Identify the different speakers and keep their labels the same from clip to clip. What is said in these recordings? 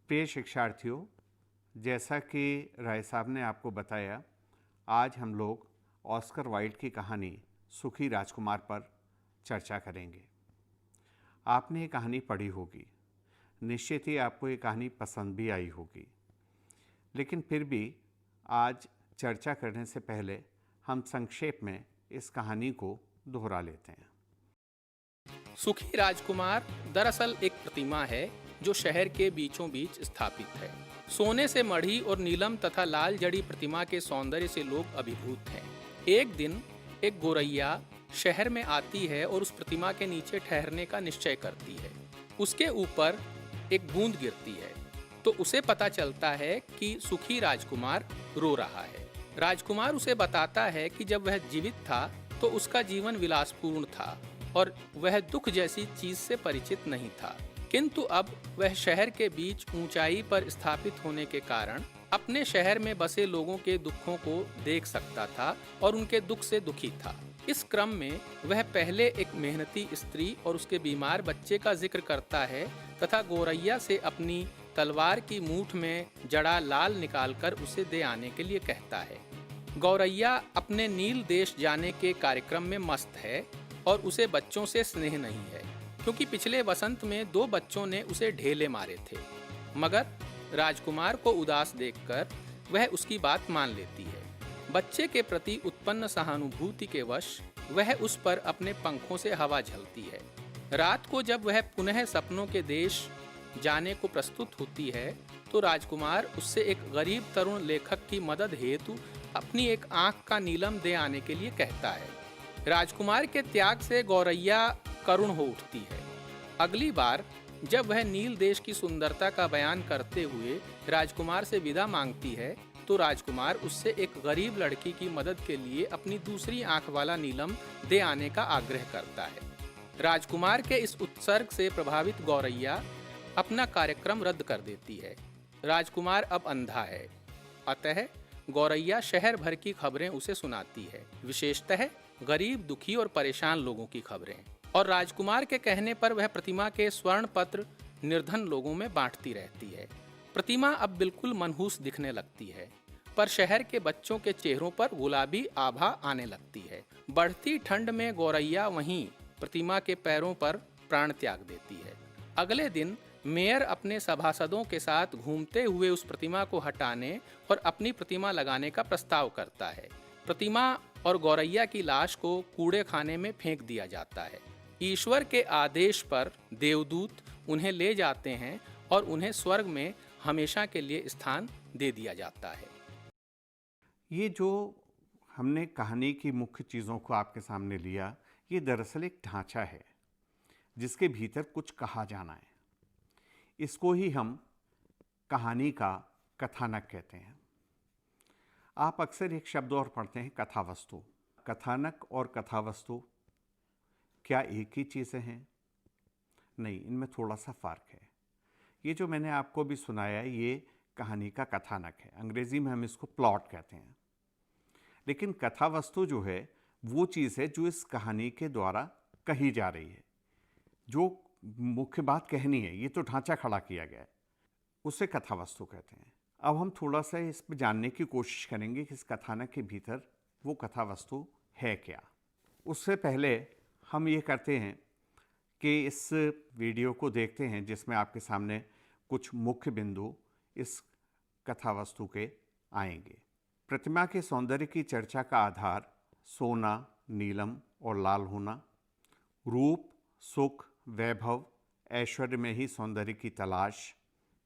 Speaker 1: प्रिय शिक्षार्थियों, जैसा कि राय साहब ने आपको बताया, आज हम लोग ऑस्कर वाइल्ड की कहानी सुखी राजकुमार पर चर्चा करेंगे। आपने ये कहानी पढ़ी होगी, निश्चित ही आपको ये कहानी पसंद भी आई होगी, लेकिन फिर भी आज चर्चा करने से पहले हम संक्षेप में इस कहानी को दोहरा लेते हैं।
Speaker 2: सुखी राजकुमार दरअसल एक प्रतिमा है जो शहर के बीचों बीच स्थापित है। सोने से मढ़ी और नीलम तथा लाल जड़ी प्रतिमा के सौंदर्य से लोग अभिभूत हैं। एक दिन एक गोरैया शहर में आती है और उस प्रतिमा के नीचे ठहरने का निश्चय करती है। उसके ऊपर एक बूंद गिरती है तो उसे पता चलता है कि सुखी राजकुमार रो रहा है। राजकुमार उसे बताता है कि जब वह जीवित था तो उसका जीवन विलासपूर्ण था और वह दुख जैसी चीज से परिचित नहीं था, किंतु अब वह शहर के बीच ऊंचाई पर स्थापित होने के कारण अपने शहर में बसे लोगों के दुखों को देख सकता था और उनके दुख से दुखी था। इस क्रम में वह पहले एक मेहनती स्त्री और उसके बीमार बच्चे का जिक्र करता है तथा गोरैया से अपनी तलवार की मूठ में जड़ा लाल निकालकर उसे दे आने के लिए कहता है। गौरैया अपने नील देश जाने के कार्यक्रम में मस्त है और उसे बच्चों से स्नेह नहीं है, क्योंकि पिछले वसंत में 2 बच्चों ने उसे ढेले मारे थे। मगर राजकुमार को उदास देखकर वह उसकी बात मान लेती है। बच्चे के प्रति उत्पन्न सहानुभूति के वश वह उस पर अपने पंखों से हवा झलती है। रात को जब वह पुनः सपनों के देश जाने को प्रस्तुत होती है तो राजकुमार उससे एक गरीब तरुण लेखक की मदद हेतु अपनी एक आंख का नीलम दे आने के लिए कहता है। राजकुमार के त्याग से गौरैया करुण हो उठती है। अगली बार जब वह नील देश की सुंदरता का बयान करते हुए राजकुमार से विदा मांगती है तो राजकुमार उससे एक गरीब लड़की की मदद के लिए अपनी दूसरी आंख वाला नीलम दे आने का आग्रह करता है। राजकुमार के इस उत्सर्ग से प्रभावित गौरैया अपना कार्यक्रम रद्द कर देती है। राजकुमार अब अंधा है, अतः गौरैया शहर भर की खबरें उसे सुनाती है, विशेषतः गरीब, दुखी और परेशान लोगों की खबरें। और राजकुमार के कहने पर वह प्रतिमा के स्वर्ण पत्र निर्धन लोगों में बांटती रहती है। प्रतिमा अब बिल्कुल मनहूस दिखने लगती है, पर शहर के बच्चों के चेहरों पर गुलाबी आभा आने लगती है। बढ़ती ठंड में गौरैया वहीं प्रतिमा के पैरों पर प्राण त्याग देती है। अगले दिन मेयर अपने सभासदों के साथ घूमते हुए उस प्रतिमा को हटाने और अपनी प्रतिमा लगाने का प्रस्ताव करता है। प्रतिमा और गौरैया की लाश को कूड़े खाने में फेंक दिया जाता है। ईश्वर के आदेश पर देवदूत उन्हें ले जाते हैं और उन्हें स्वर्ग में हमेशा के लिए स्थान दे दिया जाता है।
Speaker 1: ये जो हमने कहानी की मुख्य चीज़ों को आपके सामने लिया, ये दरअसल एक ढांचा है जिसके भीतर कुछ कहा जाना है। इसको ही हम कहानी का कथानक कहते हैं। आप अक्सर एक शब्द और पढ़ते हैं, कथावस्तु। कथानक और कथावस्तु क्या एक ही चीज़ें हैं? नहीं, इनमें थोड़ा सा फ़र्क है। ये जो मैंने आपको भी सुनाया, ये कहानी का कथानक है। अंग्रेज़ी में हम इसको प्लॉट कहते हैं। लेकिन कथावस्तु जो है वो चीज़ है जो इस कहानी के द्वारा कही जा रही है, जो मुख्य बात कहनी है। ये तो ढांचा खड़ा किया गया है, उसे कथावस्तु कहते हैं। अब हम थोड़ा सा इस पर जानने की कोशिश करेंगे कि इस कथानक के भीतर वो कथावस्तु है क्या। उससे पहले हम ये करते हैं कि इस वीडियो को देखते हैं जिसमें आपके सामने कुछ मुख्य बिंदु इस कथावस्तु के आएंगे। प्रतिमा के सौंदर्य की चर्चा का आधार सोना, नीलम और लाल होना, रूप, सुख, वैभव, ऐश्वर्य में ही सौंदर्य की तलाश,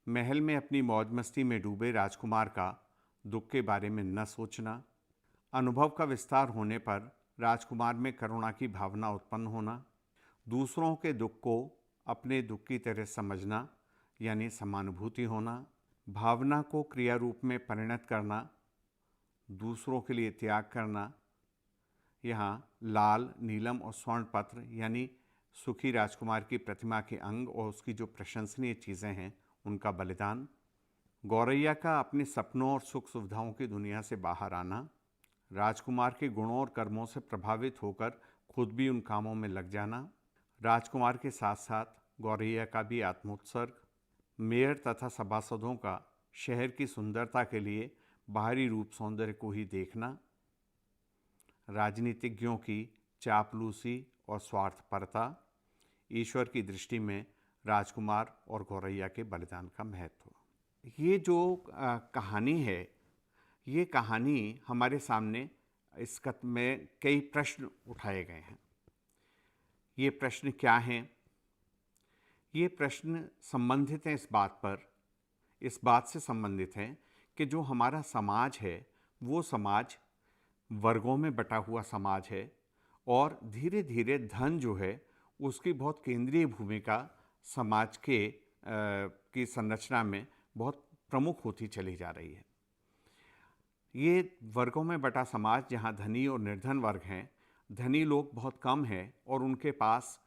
Speaker 1: महल में अपनी मौज मस्ती में डूबे राजकुमार का दुख के बारे में न सोचना, अनुभव का विस्तार होने पर राजकुमार में करुणा की भावना उत्पन्न होना, दूसरों के दुख को अपने दुख की तरह समझना यानी समानुभूति होना, भावना को क्रिया रूप में परिणत करना, दूसरों के लिए त्याग करना। यहाँ लाल, नीलम और स्वर्ण पत्र यानी सुखी राजकुमार की प्रतिमा के अंग और उसकी जो प्रशंसनीय चीज़ें हैं उनका बलिदान, गौरैया का अपने सपनों और सुख सुविधाओं की दुनिया से बाहर आना, राजकुमार के गुणों और कर्मों से प्रभावित होकर खुद भी उन कामों में लग जाना, राजकुमार के साथ साथ गौरैया का भी आत्मोत्सर्ग, मेयर तथा सभासदों का शहर की सुंदरता के लिए बाहरी रूप सौंदर्य को ही देखना, राजनीतिज्ञों की चापलूसी और स्वार्थपरता, ईश्वर की दृष्टि में राजकुमार और गौरैया के बलिदान का महत्व। ये जो कहानी है, ये कहानी हमारे सामने इस कथन में कई प्रश्न उठाए गए हैं। ये प्रश्न क्या हैं? ये प्रश्न संबंधित हैं इस बात से संबंधित हैं कि जो हमारा समाज है वो समाज वर्गों में बटा हुआ समाज है और धीरे धीरे धन जो है उसकी बहुत केंद्रीय भूमिका समाज की संरचना में बहुत प्रमुख होती चली जा रही है। ये वर्गों में बटा समाज जहाँ धनी और निर्धन वर्ग हैं, धनी लोग बहुत कम हैं और उनके पास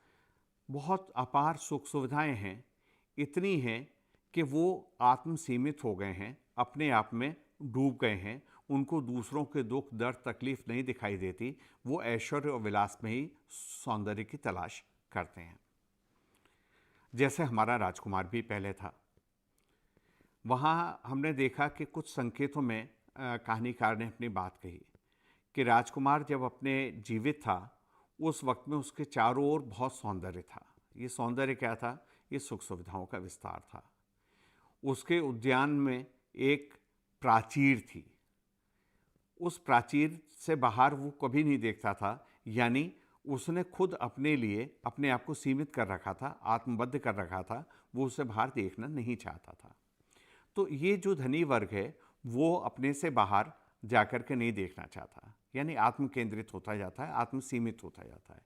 Speaker 1: बहुत अपार सुख सुविधाएं हैं, इतनी हैं कि वो आत्म सीमित हो गए हैं, अपने आप में डूब गए हैं, उनको दूसरों के दुख दर्द तकलीफ नहीं दिखाई देती, वो ऐश्वर्य और विलास में ही सौंदर्य की तलाश करते हैं। जैसे हमारा राजकुमार भी पहले था। वहाँ हमने देखा कि कुछ संकेतों में कहानीकार ने अपनी बात कही कि राजकुमार जब अपने जीवित था उस वक्त में उसके चारों ओर बहुत सौंदर्य था। ये सौंदर्य क्या था? ये सुख सुविधाओं का विस्तार था। उसके उद्यान में एक प्राचीर थी, उस प्राचीर से बाहर वो कभी नहीं देखता था, यानी उसने खुद अपने लिए अपने आप को सीमित कर रखा था, आत्मबद्ध कर रखा था, वो उसे बाहर देखना नहीं चाहता था। तो ये जो धनी वर्ग है वो अपने से बाहर जाकर के नहीं देखना चाहता, यानी आत्म केंद्रित होता जाता है, आत्म सीमित होता जाता है।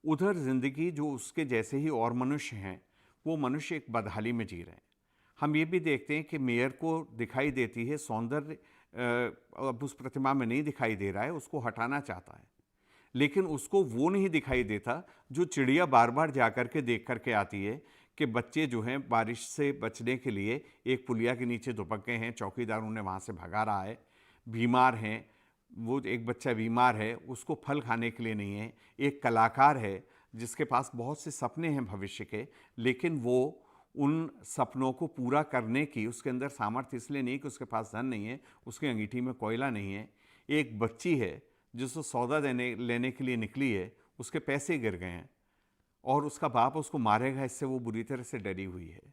Speaker 1: उधर जिंदगी जो उसके जैसे ही और मनुष्य हैं, वो मनुष्य एक बदहाली में जी रहे हैं। हम ये भी देखते हैं कि मेयर को दिखाई देती है सौंदर्य अब उस प्रतिमा में नहीं दिखाई दे रहा है, उसको हटाना चाहता है, लेकिन उसको वो नहीं दिखाई देता जो चिड़िया बार बार जाकर के देख करके आती है कि बच्चे जो हैं बारिश से बचने के लिए एक पुलिया के नीचे दुबक गए हैं, चौकीदार उन्हें वहाँ से भगा रहा है, बीमार हैं, वो एक बच्चा बीमार है, उसको फल खाने के लिए नहीं है, एक कलाकार है जिसके पास बहुत से सपने हैं भविष्य के, लेकिन वो उन सपनों को पूरा करने की उसके अंदर सामर्थ्य इसलिए नहीं कि उसके पास धन नहीं है, उसकी अंगीठी में कोयला नहीं है। एक बच्ची है जिसको सौदा लेने के लिए निकली है, उसके पैसे गिर गए हैं और उसका बाप उसको मारेगा, इससे वो बुरी तरह से डरी हुई है।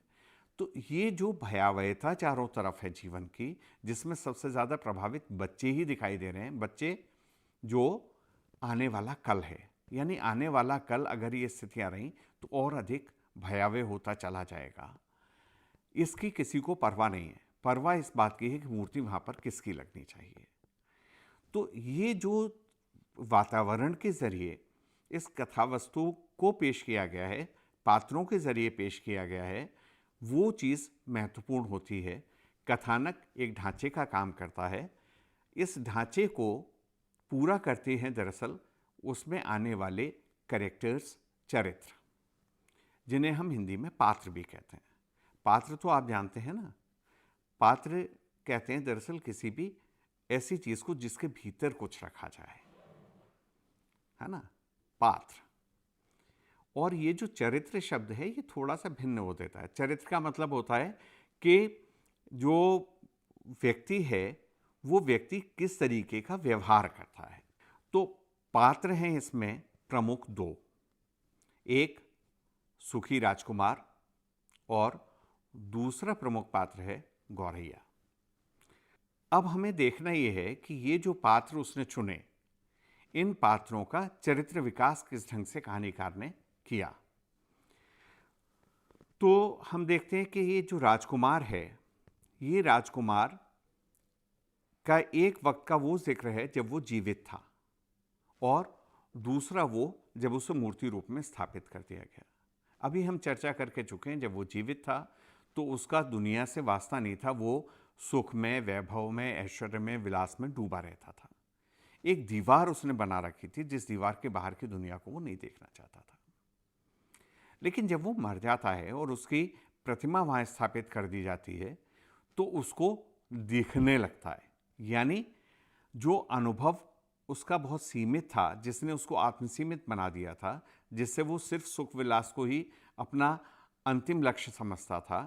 Speaker 1: तो ये जो भयावहता चारों तरफ है जीवन की, जिसमें सबसे ज़्यादा प्रभावित बच्चे ही दिखाई दे रहे हैं, बच्चे जो आने वाला कल है, यानी आने वाला कल अगर ये स्थितियाँ रहीं तो और अधिक भयावह होता चला जाएगा। इसकी किसी को परवाह नहीं है, परवाह इस बात की है कि मूर्ति वहाँ पर किसकी लगनी चाहिए। तो ये जो वातावरण के जरिए इस कथा वस्तु को पेश किया गया है, पात्रों के जरिए पेश किया गया है, वो चीज़ महत्वपूर्ण होती है। कथानक एक ढांचे का काम करता है, इस ढांचे को पूरा करते हैं दरअसल उसमें आने वाले कैरेक्टर्स, चरित्र, जिन्हें हम हिंदी में पात्र भी कहते हैं। पात्र तो आप जानते हैं ना, पात्र कहते हैं दरअसल किसी भी ऐसी चीज़ को जिसके भीतर कुछ रखा जाए, है ना, पात्र। और ये जो चरित्र शब्द है ये थोड़ा सा भिन्न हो देता है। चरित्र का मतलब होता है कि जो व्यक्ति है वो व्यक्ति किस तरीके का व्यवहार करता है। तो पात्र हैं इसमें प्रमुख दो, एक सुखी राजकुमार और दूसरा प्रमुख पात्र है गौरैया। अब हमें देखना यह है कि ये जो पात्र उसने चुने, इन पात्रों का चरित्र विकास किस ढंग से कहानीकार ने किया। तो हम देखते हैं कि ये जो राजकुमार है, ये राजकुमार का एक वक्त का वो जिक्र है जब वो जीवित था और दूसरा वो जब उसे मूर्ति रूप में स्थापित कर दिया गया। अभी हम चर्चा करके चुके हैं, जब वो जीवित था तो उसका दुनिया से वास्ता नहीं था, वो सुख में, वैभव में, ऐश्वर्य में, विलास में डूबा रहता था। एक दीवार उसने बना रखी थी जिस दीवार के बाहर की दुनिया को वो नहीं देखना चाहता था। लेकिन जब वो मर जाता है और उसकी प्रतिमा वहाँ स्थापित कर दी जाती है तो उसको दिखने लगता है, यानी जो अनुभव उसका बहुत सीमित था, जिसने उसको आत्मसीमित बना दिया था, जिससे वो सिर्फ सुख विलास को ही अपना अंतिम लक्ष्य समझता था,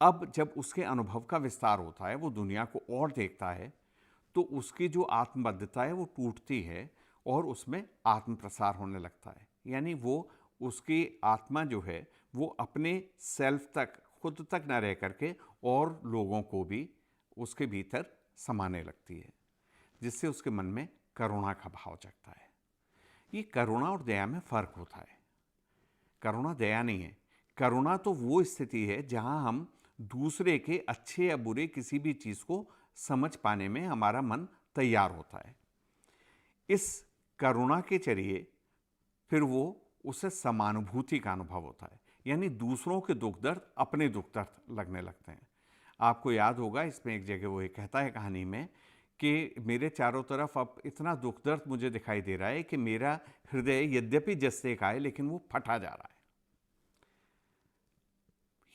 Speaker 1: अब जब उसके अनुभव का विस्तार होता है, वो दुनिया को और देखता है, तो उसकी जो आत्मबद्धता है वो टूटती है और उसमें आत्म प्रसार होने लगता है। यानी वो उसकी आत्मा जो है वो अपने सेल्फ तक, खुद तक न रह करके और लोगों को भी उसके भीतर समाने लगती है, जिससे उसके मन में करुणा का भाव जगता है। ये करुणा और दया में फर्क होता है। करुणा दया नहीं है। करुणा तो वो स्थिति है जहां हम दूसरे के अच्छे या बुरे किसी भी चीज को समझ पाने में हमारा मन तैयार होता है। इस करुणा के जरिए फिर वो उससे समानुभूति का अनुभव होता है, यानी दूसरों के दुख दर्द अपने दुख दर्द लगने लगते हैं। आपको याद होगा, इसमें एक जगह वो ये कहता है कहानी में कि मेरे चारों तरफ अब इतना दुख दर्द मुझे दिखाई दे रहा है कि मेरा हृदय यद्यपि जस्ते का है लेकिन वो फटा जा रहा है।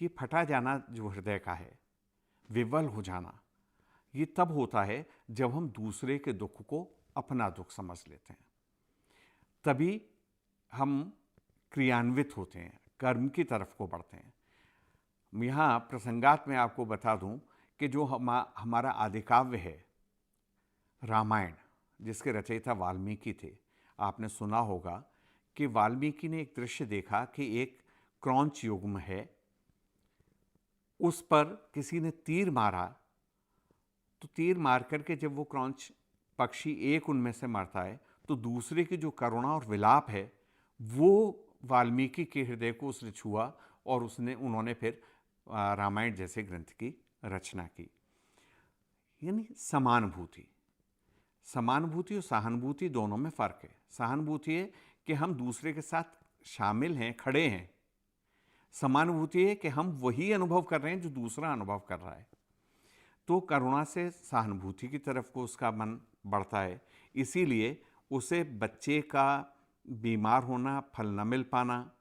Speaker 1: ये फटा जाना जो हृदय का है, विवल हो जाना, ये तब होता है जब हम दूसरे के दुख को अपना दुख समझ लेते हैं। तभी हम क्रियान्वित होते हैं, कर्म की तरफ को बढ़ते हैं। यहाँ प्रसंगात में आपको बता दूं कि जो हमारा आदिकाव्य है रामायण, जिसके रचयिता वाल्मीकि थे, आपने सुना होगा कि वाल्मीकि ने एक दृश्य देखा कि एक क्रौंच युग्म है, उस पर किसी ने तीर मारा, तो तीर मार करके जब वो क्रौंच पक्षी एक उनमें से मरता है तो दूसरे की जो करुणा और विलाप है वो वाल्मीकि के हृदय को उसने छुआ और उन्होंने फिर रामायण जैसे ग्रंथ की रचना की। यानी समानुभूति और सहानुभूति दोनों में फर्क है। सहानुभूति है कि हम दूसरे के साथ शामिल हैं, खड़े हैं। समानुभूति है कि हम वही अनुभव कर रहे हैं जो दूसरा अनुभव कर रहा है। तो करुणा से सहानुभूति की तरफ को उसका मन बढ़ता है। इसीलिए उसे बच्चे का बीमार होना, फल न मिल पाना,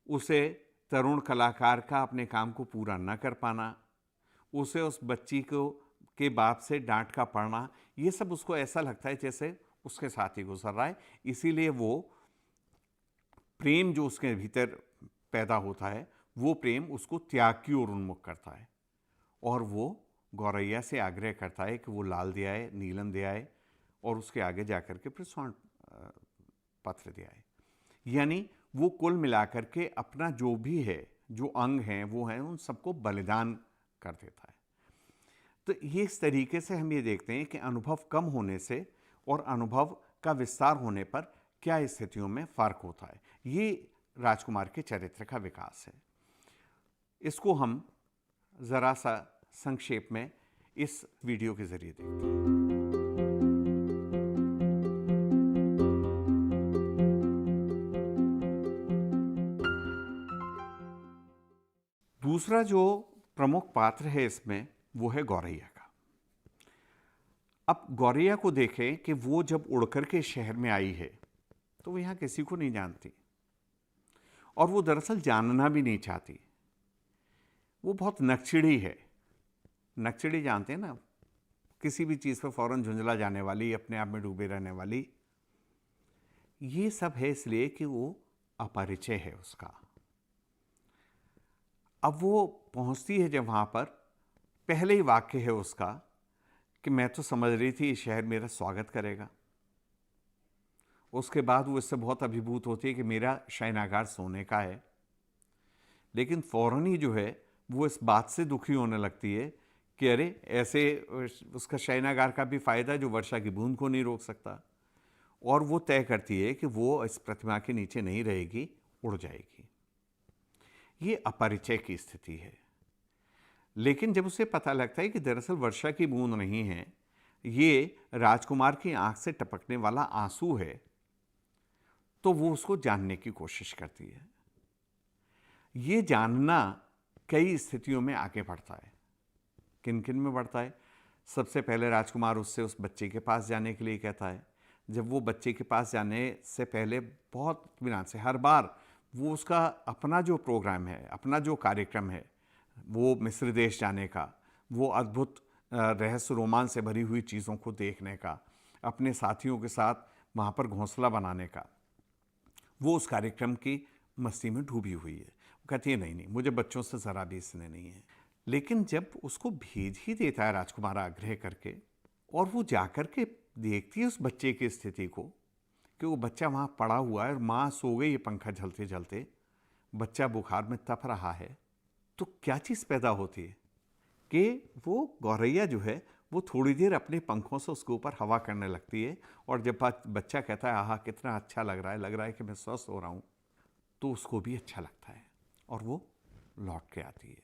Speaker 1: उसे तरुण कलाकार का अपने काम को पूरा न कर पाना, उसे उस बच्ची को के बाप से डांट का पड़ना, ये सब उसको ऐसा लगता है जैसे उसके साथ ही गुजर रहा है। इसीलिए वो प्रेम जो उसके भीतर पैदा होता है, वो प्रेम उसको त्याग की ओर उन्मुख करता है और वो गौरैया से आग्रह करता है कि वो लाल दे आए, नीलम दे आए और उसके आगे जाकर के फिर स्वर्ण पत्र दे आए। यानी वो कुल मिलाकर के अपना जो भी है, जो अंग हैं वो हैं, उन सबको बलिदान कर देता है। तो ये इस तरीके से हम ये देखते हैं कि अनुभव कम होने से और अनुभव का विस्तार होने पर क्या स्थितियों में फर्क होता है। ये राजकुमार के चरित्र का विकास है। इसको हम जरा सा संक्षेप में इस वीडियो के जरिए देखते हैं। दूसरा जो प्रमुख पात्र है इसमें वो है गौरैया का। अब गौरैया को देखें कि वो जब उड़कर के शहर में आई है तो वो यहाँ किसी को नहीं जानती और वो दरअसल जानना भी नहीं चाहती। वो बहुत नकचिड़ी है। नकचिड़ी जानते हैं ना, किसी भी चीज़ पर फौरन झुंझला जाने वाली, अपने आप में डूबे रहने वाली। ये सब है इसलिए कि वो अपरिचय है उसका। अब वो पहुंचती है जब वहाँ पर, पहले ही वाक्य है उसका कि मैं तो समझ रही थी ये शहर मेरा स्वागत करेगा। उसके बाद वो इससे बहुत अभिभूत होती है कि मेरा शयनागार सोने का है, लेकिन फौरन ही जो है वो इस बात से दुखी होने लगती है कि अरे ऐसे उसका शयनागार का भी फायदा जो वर्षा की बूंद को नहीं रोक सकता, और वो तय करती है कि वो इस प्रतिमा के नीचे नहीं रहेगी, उड़ जाएगी। ये अपरिचय की स्थिति है। लेकिन जब उसे पता लगता है कि दरअसल वर्षा की बूंद नहीं है, ये राजकुमार की आंख से टपकने वाला आंसू है, तो वो उसको जानने की कोशिश करती है। ये जानना कई स्थितियों में आगे बढ़ता है। किन किन में बढ़ता है? सबसे पहले राजकुमार उससे उस बच्चे के पास जाने के लिए कहता है। जब वो बच्चे के पास जाने से पहले बहुत इत्मीनान से हर बार वो उसका अपना जो प्रोग्राम है, अपना जो कार्यक्रम है, वो मिस्र देश जाने का, वो अद्भुत रहस्य रोमांच से भरी हुई चीज़ों को देखने का, अपने साथियों के साथ वहाँ पर घोंसला बनाने का, वो उस कार्यक्रम की मस्ती में डूबी हुई है। कहती है नहीं नहीं, मुझे बच्चों से ज़रा भी स्नेह नहीं है। लेकिन जब उसको भेज ही देता है राजकुमार आग्रह करके, और वो जाकर के देखती है उस बच्चे की स्थिति को कि वो बच्चा वहाँ पड़ा हुआ है और माँ सो गई है पंखा झलते झलते, बच्चा बुखार में तप रहा है, तो क्या चीज़ पैदा होती है कि वो गौरैया जो है वो थोड़ी देर अपने पंखों से उसके ऊपर हवा करने लगती है, और जब बच्चा कहता है आहा कितना अच्छा लग रहा है कि मैं स्वस्थ हो रहा हूँ, तो उसको भी अच्छा लगता है और वो लौट के आती है।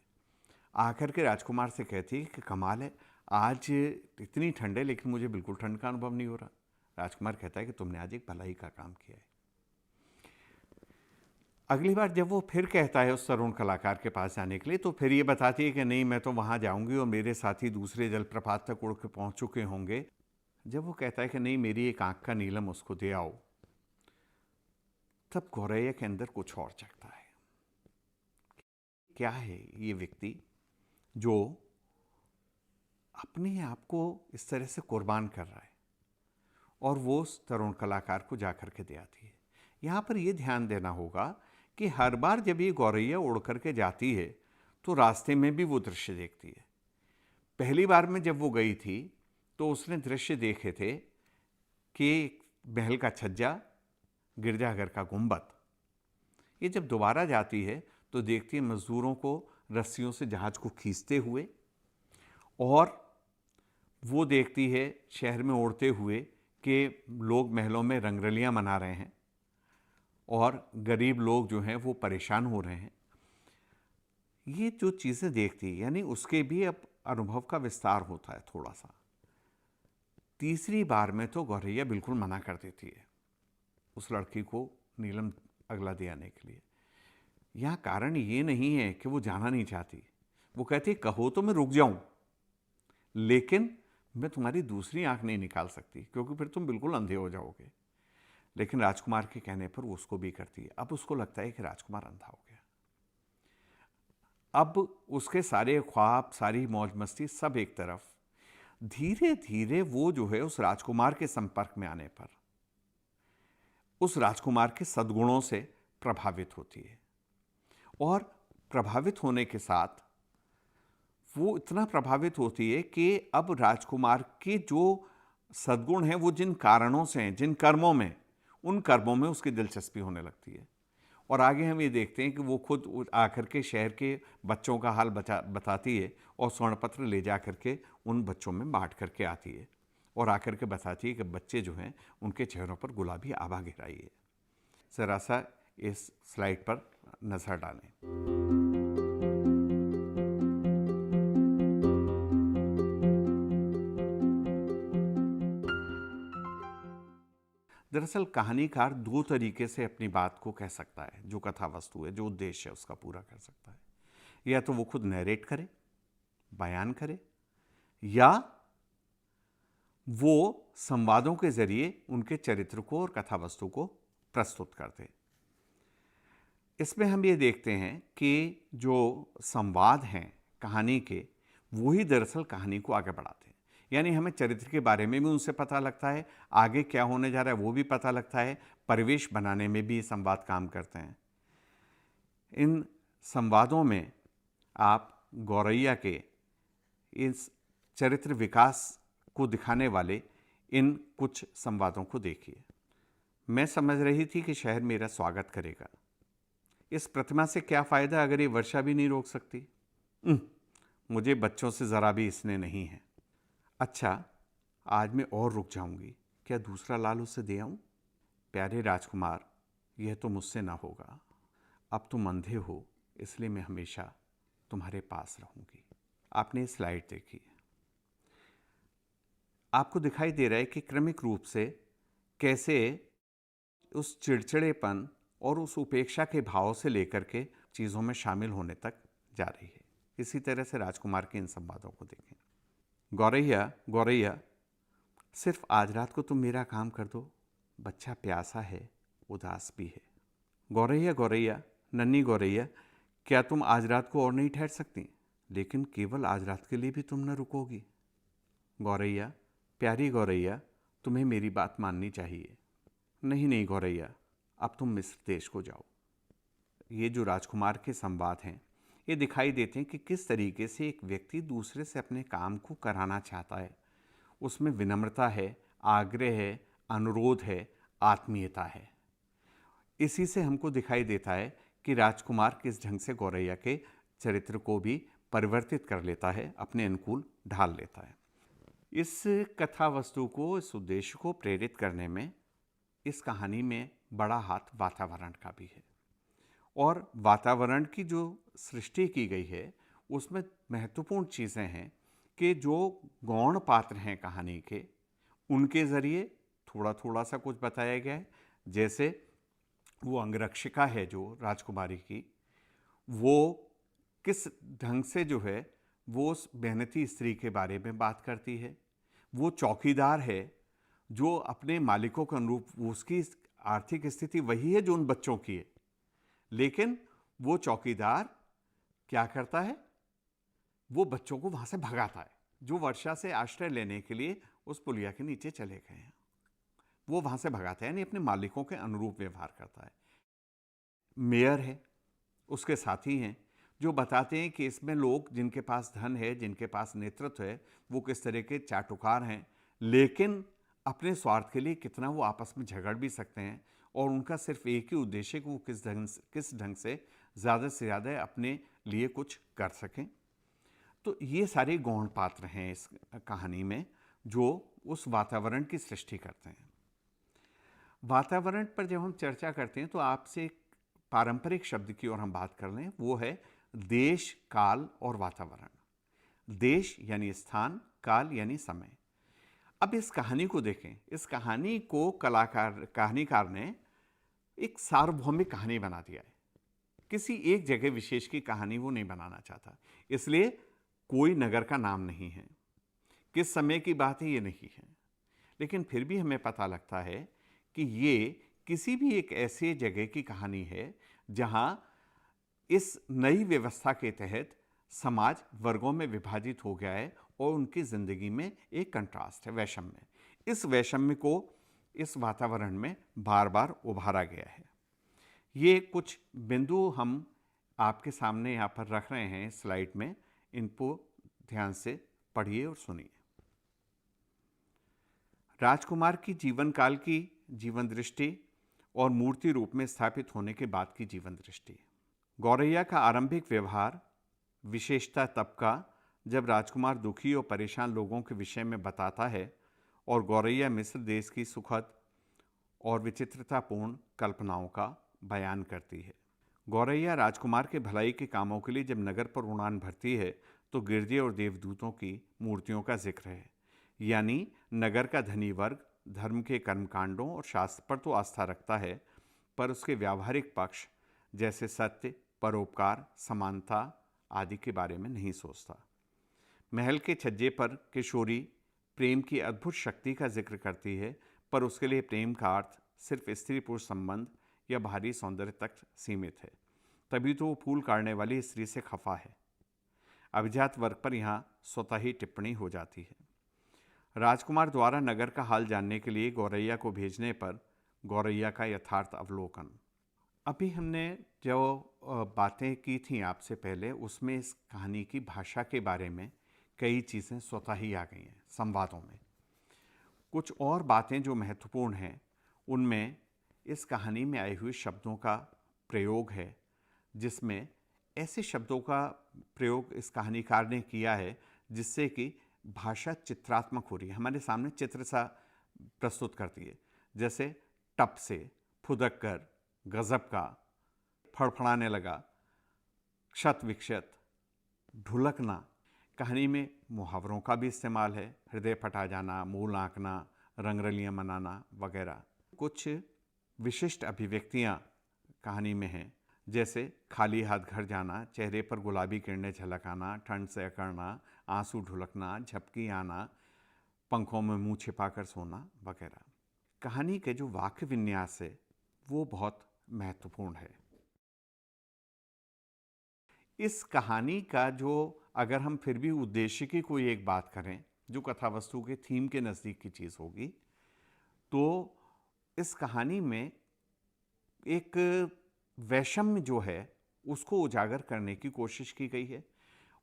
Speaker 1: आकर के राजकुमार से कहती है कि कमाल है, आज इतनी ठंड है लेकिन मुझे बिल्कुल ठंड का अनुभव नहीं हो रहा। राजकुमार कहता है कि तुमने आज एक भलाई का काम किया है। अगली बार जब वो फिर कहता है उस तरुण कलाकार के पास जाने के लिए, तो फिर ये बताती है कि नहीं, मैं तो वहाँ जाऊंगी और मेरे साथी दूसरे जलप्रपात तक उड़ के पहुँच चुके होंगे। जब वो कहता है कि नहीं, मेरी एक आँख का नीलम उसको दे आओ, तब गौरैया के अंदर कुछ और जगता है। क्या है ये व्यक्ति जो अपने आप को इस तरह से कुर्बान कर रहा है, और वो उस तरुण कलाकार को जाकर के दे आती है। यहाँ पर यह ध्यान देना होगा कि हर बार जब ये गौरैया उड़ करके जाती है तो रास्ते में भी वो दृश्य देखती है। पहली बार में जब वो गई थी तो उसने दृश्य देखे थे कि महल का छज्जा, गिरजाघर का गुंबद। ये जब दोबारा जाती है तो देखती है मजदूरों को रस्सियों से जहाज को खींचते हुए, और वो देखती है शहर में उड़ते हुए कि लोग महलों में रंगरलियां मना रहे हैं और गरीब लोग जो हैं वो परेशान हो रहे हैं। ये जो चीज़ें देखती है, यानी उसके भी अब अनुभव का विस्तार होता है थोड़ा सा। तीसरी बार में तो गौरैया बिल्कुल मना कर देती है उस लड़की को नीलम अगला दे आने के लिए। यहाँ कारण ये नहीं है कि वो जाना नहीं चाहती। वो कहती कहो तो मैं रुक जाऊं, लेकिन मैं तुम्हारी दूसरी आंख नहीं निकाल सकती क्योंकि फिर तुम बिल्कुल अंधे हो जाओगे। लेकिन राजकुमार के कहने पर वो उसको भी करती है। अब उसको लगता है कि राजकुमार अंधा हो गया। अब उसके सारे ख्वाब, सारी मौज मस्ती सब एक तरफ, धीरे धीरे वो जो है उस राजकुमार के संपर्क में आने पर उस राजकुमार के सद्गुणों से प्रभावित होती है, और प्रभावित होने के साथ वो इतना प्रभावित होती है कि अब राजकुमार के जो सद्गुण हैं वो जिन कारणों से हैं, जिन कर्मों में, उन कर्मों में उसकी दिलचस्पी होने लगती है। और आगे हम ये देखते हैं कि वो खुद आकर के शहर के बच्चों का हाल बताती है और स्वर्णपत्र ले जा करके उन बच्चों में बांट करके आती है, और आकर के बताती है कि बच्चे जो हैं उनके चेहरों पर गुलाबी आभा घेराई है। ज़रा सा इस स्लाइड पर नज़र डालें। दरअसल कहानीकार दो तरीके से अपनी बात को कह सकता है। जो कथा वस्तु है, जो उद्देश्य है, उसका पूरा कर सकता है। या तो वो खुद नरेट करे, बयान करे, या वो संवादों के जरिए उनके चरित्र को और कथा वस्तु को प्रस्तुत करते। इसमें हम ये देखते हैं कि जो संवाद हैं कहानी के, वो ही दरअसल कहानी को आगे बढ़ाते हैं। यानी हमें चरित्र के बारे में भी उनसे पता लगता है, आगे क्या होने जा रहा है वो भी पता लगता है, परिवेश बनाने में भी ये संवाद काम करते हैं। इन संवादों में आप गौरैया के इस चरित्र विकास को दिखाने वाले इन कुछ संवादों को देखिए। मैं समझ रही थी कि शहर मेरा स्वागत करेगा। इस प्रतिमा से क्या फ़ायदा अगर ये वर्षा भी नहीं रोक सकती। मुझे बच्चों से ज़रा भी स्नेह नहीं है। अच्छा, आज मैं और रुक जाऊंगी, क्या दूसरा लाल उसे दे आऊं? प्यारे राजकुमार, यह तो मुझसे ना होगा। अब तुम अंधे हो, इसलिए मैं हमेशा तुम्हारे पास रहूंगी। आपने स्लाइड देखी, आपको दिखाई दे रहा है कि क्रमिक रूप से कैसे उस चिड़चिड़ेपन और उस उपेक्षा के भाव से लेकर के चीज़ों में शामिल होने तक जा रही है। इसी तरह से राजकुमार के इन संवादों को देखें। गौरैया, गौरैया, सिर्फ आज रात को तुम मेरा काम कर दो, बच्चा प्यासा है, उदास भी है। गौरैया, गौरैया, नन्ही गौरैया, क्या तुम आज रात को और नहीं ठहर सकती? लेकिन केवल आज रात के लिए भी तुम न रुकोगी। गौरैया, प्यारी गौरैया, तुम्हें मेरी बात माननी चाहिए। नहीं नहीं गौरैया, अब तुम मिस्र देश को जाओ। ये जो राजकुमार के संवाद हैं, ये दिखाई देते हैं कि किस तरीके से एक व्यक्ति दूसरे से अपने काम को कराना चाहता है। उसमें विनम्रता है, आग्रह है, अनुरोध है, आत्मीयता है। इसी से हमको दिखाई देता है कि राजकुमार किस ढंग से गौरैया के चरित्र को भी परिवर्तित कर लेता है, अपने अनुकूल ढाल लेता है। इस कथा वस्तु को, इस उद्देश्य को प्रेरित करने में इस कहानी में बड़ा हाथ वातावरण का भी है। और वातावरण की जो सृष्टि की गई है उसमें महत्वपूर्ण चीज़ें हैं कि जो गौण पात्र हैं कहानी के, उनके ज़रिए थोड़ा थोड़ा सा कुछ बताया गया है। जैसे वो अंगरक्षिका है जो राजकुमारी की, वो किस ढंग से जो है वो उस मेहनती स्त्री के बारे में बात करती है। वो चौकीदार है जो अपने मालिकों के अनुरूप, उसकी आर्थिक स्थिति वही है जो उन बच्चों की है, लेकिन वो चौकीदार क्या करता है, वो बच्चों को वहां से भगाता है जो वर्षा से आश्रय लेने के लिए उस पुलिया के नीचे चले गए हैं। वो वहां से भगाता है, यानी अपने मालिकों के अनुरूप व्यवहार करता है। मेयर है, उसके साथी हैं जो बताते हैं कि इसमें लोग जिनके पास धन है, जिनके पास नेतृत्व है, वो किस तरह के चाटुकार हैं, लेकिन अपने स्वार्थ के लिए कितना वो आपस में झगड़ भी सकते हैं। और उनका सिर्फ एक ही उद्देश्य है कि वो किस ढंग से ज़्यादा अपने लिए कुछ कर सकें। तो ये सारे गौण पात्र हैं इस कहानी में जो उस वातावरण की सृष्टि करते हैं। वातावरण पर जब हम चर्चा करते हैं तो आपसे एक पारंपरिक शब्द की ओर हम बात कर लें, वो है देश, काल और वातावरण। देश यानी स्थान, काल यानी समय। अब इस कहानी को देखें, इस कहानी को कहानीकार ने एक सार्वभौमिक कहानी बना दिया है। किसी एक जगह विशेष की कहानी वो नहीं बनाना चाहता, इसलिए कोई नगर का नाम नहीं है, किस समय की बात है ये नहीं है, लेकिन फिर भी हमें पता लगता है कि ये किसी भी एक ऐसे जगह की कहानी है जहां इस नई व्यवस्था के तहत समाज वर्गों में विभाजित हो गया है और उनकी जिंदगी में एक कंट्रास्ट है, वैषम्य। इस वैषम्य को इस वातावरण में बार बार उभारा गया है। ये कुछ बिंदु हम आपके सामने यहाँ पर रख रहे हैं स्लाइड में, इनको ध्यान से पढ़िए और सुनिए। राजकुमार की जीवन काल की जीवन दृष्टि और मूर्ति रूप में स्थापित होने के बाद की जीवन दृष्टि। गौरैया का आरंभिक व्यवहार विशेषता तब का जब राजकुमार दुखी और परेशान लोगों के विषय में बताता है और गौरैया मिस्र देश की सुखद और विचित्रतापूर्ण कल्पनाओं का बयान करती है। गौरैया राजकुमार के भलाई के कामों के लिए जब नगर पर उड़ान भरती है तो गिरजे और देवदूतों की मूर्तियों का जिक्र है, यानी नगर का धनी वर्ग धर्म के कर्मकांडों और शास्त्र पर तो आस्था रखता है, पर उसके व्यावहारिक पक्ष जैसे सत्य, परोपकार, समानता आदि के बारे में नहीं सोचता। महल के छज्जे पर किशोरी प्रेम की अद्भुत शक्ति का जिक्र करती है, पर उसके लिए प्रेम का अर्थ सिर्फ स्त्री पुरुष संबंध या बाहरी सौंदर्य तक सीमित है, तभी तो वो फूल काटने वाली स्त्री से खफा है। अभिजात वर्ग पर यहाँ स्वतः ही टिप्पणी हो जाती है। राजकुमार द्वारा नगर का हाल जानने के लिए गौरैया को भेजने पर गौरैया का यथार्थ अवलोकन। अभी हमने जो बातें की थी आपसे पहले, उसमें इस कहानी की भाषा के बारे में कई चीज़ें स्वतः ही आ गई हैं संवादों में। कुछ और बातें जो महत्वपूर्ण हैं उनमें इस कहानी में आए हुए शब्दों का प्रयोग है, जिसमें ऐसे शब्दों का प्रयोग इस कहानीकार ने किया है जिससे कि भाषा चित्रात्मक हो रही है, हमारे सामने चित्र सा प्रस्तुत करती है। जैसे टप से, फुदक कर, गजब का, फड़फड़ाने लगा, क्षत विक्षत, ढुलकना। कहानी में मुहावरों का भी इस्तेमाल है, हृदय फटा जाना, मूल आंकना, रंगरलियाँ मनाना वगैरह। कुछ विशिष्ट अभिव्यक्तियाँ कहानी में हैं, जैसे खाली हाथ घर जाना, चेहरे पर गुलाबी किरणें झलकाना, ठंड से अकड़ना, आंसू ढुलकना, झपकी आना, पंखों में मुंह छिपाकर सोना वगैरह। कहानी के जो वाक्य विन्यास है वो बहुत महत्वपूर्ण है। इस कहानी का जो, अगर हम फिर भी उद्देश्य की कोई एक बात करें जो कथा वस्तु के थीम के नज़दीक की चीज़ होगी, तो इस कहानी में एक वैषम्य जो है उसको उजागर करने की कोशिश की गई है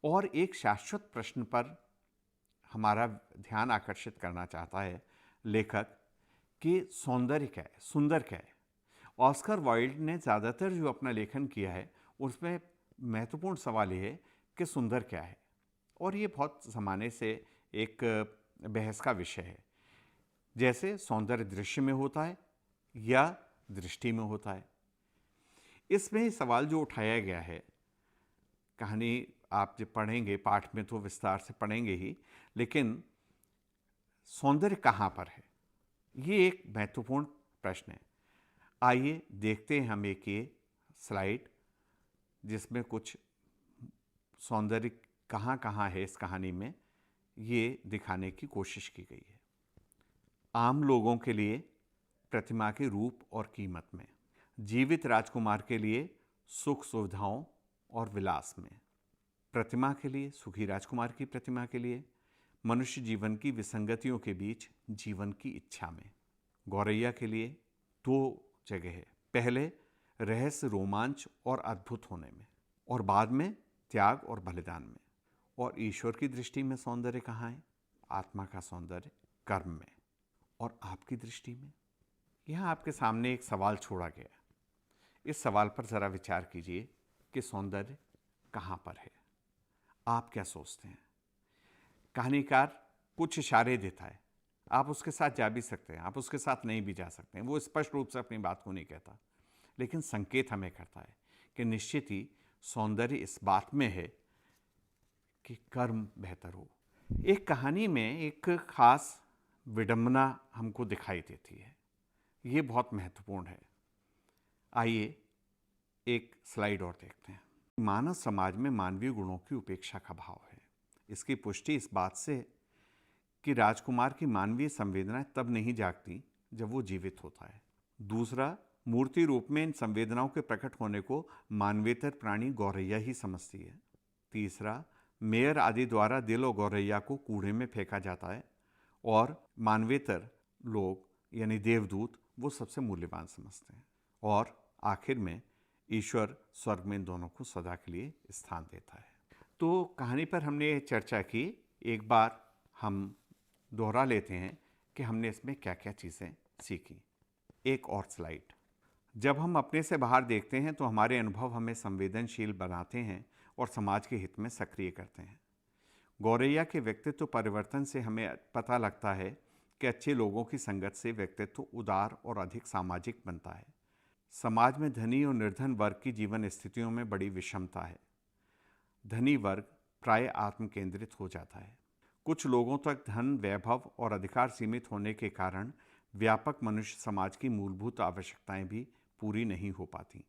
Speaker 1: और एक शाश्वत प्रश्न पर हमारा ध्यान आकर्षित करना चाहता है लेखक कि सौंदर्य क्या है, सुंदर क्या है। ऑस्कर वाइल्ड ने ज़्यादातर जो अपना लेखन किया है उसमें महत्वपूर्ण सवाल ये है कि सुंदर क्या है, और ये बहुत ज़माने से एक बहस का विषय है। जैसे सौंदर्य दृश्य में होता है या दृष्टि में होता है। इसमें सवाल जो उठाया गया है, कहानी आप जब पढ़ेंगे पाठ में तो विस्तार से पढ़ेंगे ही, लेकिन सौंदर्य कहाँ पर है, ये एक महत्वपूर्ण प्रश्न है। आइए देखते हैं हम एक ये स्लाइड जिसमें कुछ सौंदर्य कहाँ कहाँ है इस कहानी में, ये दिखाने की कोशिश की गई है। आम लोगों के लिए प्रतिमा के रूप और कीमत में, जीवित राजकुमार के लिए सुख सुविधाओं और विलास में, प्रतिमा के लिए, सुखी राजकुमार की प्रतिमा के लिए मनुष्य जीवन की विसंगतियों के बीच जीवन की इच्छा में, गौरैया के लिए दो जगह है, पहले रहस्य, रोमांच और अद्भुत होने में, और बाद में त्याग और बलिदान में। और ईश्वर की दृष्टि में सौंदर्य कहाँ है? आत्मा का सौंदर्य कर्म में। और आपकी दृष्टि में? यहाँ आपके सामने एक सवाल छोड़ा गया। इस सवाल पर ज़रा विचार कीजिए कि सौंदर्य कहाँ पर है। आप क्या सोचते हैं? कहानीकार कुछ इशारे देता है, आप उसके साथ जा भी सकते हैं, आप उसके साथ नहीं भी जा सकते हैं, वो स्पष्ट रूप से अपनी बात को नहीं कहता, लेकिन संकेत हमें करता है कि निश्चित ही सौंदर्य इस बात में है कि कर्म बेहतर हो। एक कहानी में एक खास विडंबना हमको दिखाई देती है, ये बहुत महत्वपूर्ण है। आइए एक स्लाइड और देखते हैं। मानव समाज में मानवीय गुणों की उपेक्षा का भाव है। इसकी पुष्टि इस बात से कि राजकुमार की मानवीय संवेदनाएं तब नहीं जागती जब वो जीवित होता है। दूसरा, मूर्ति रूप में इन संवेदनाओं के प्रकट होने को मानवेतर प्राणी गौरैया ही समझती है। तीसरा, मेयर आदि द्वारा दिल और गौरैया को कूड़े में फेंका जाता है और मानवेतर लोग यानी देवदूत वो सबसे मूल्यवान समझते हैं। और आखिर में ईश्वर स्वर्ग में इन दोनों को सदा के लिए स्थान देता है। तो कहानी पर हमने चर्चा की, एक बार हम दोहरा लेते हैं कि हमने इसमें क्या क्या चीज़ें सीखी। एक और स्लाइड। जब हम अपने से बाहर देखते हैं तो हमारे अनुभव हमें संवेदनशील बनाते हैं और समाज के हित में सक्रिय करते हैं। गौरैया के व्यक्तित्व परिवर्तन से हमें पता लगता है कि अच्छे लोगों की संगत से व्यक्तित्व उदार और अधिक सामाजिक बनता है। समाज में धनी और निर्धन वर्ग की जीवन स्थितियों में बड़ी विषमता है। धनी वर्ग प्राय आत्म केंद्रित हो जाता है। कुछ लोगों तक धन, वैभव और अधिकार सीमित होने के कारण व्यापक मनुष्य समाज की मूलभूत आवश्यकताएं भी पूरी नहीं हो पाती।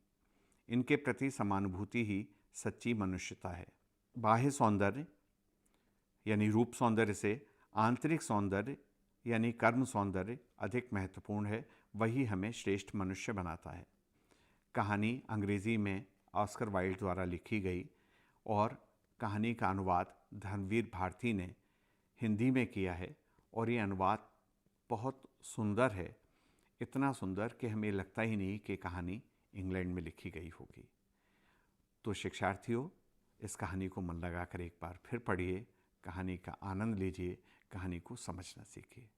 Speaker 1: इनके प्रति समानुभूति ही सच्ची मनुष्यता है। बाह्य सौंदर्य यानी रूप सौंदर्य से आंतरिक सौंदर्य यानी कर्म सौंदर्य अधिक महत्वपूर्ण है, वही हमें श्रेष्ठ मनुष्य बनाता है। कहानी अंग्रेजी में ऑस्कर वाइल्ड द्वारा लिखी गई और कहानी का अनुवाद धर्मवीर भारती ने हिंदी में किया है और ये अनुवाद बहुत सुंदर है, इतना सुंदर कि हमें लगता ही नहीं कि कहानी इंग्लैंड में लिखी गई होगी। तो शिक्षार्थियों, इस कहानी को मन लगाकर एक बार फिर पढ़िए, कहानी का आनंद लीजिए, कहानी को समझना सीखिए।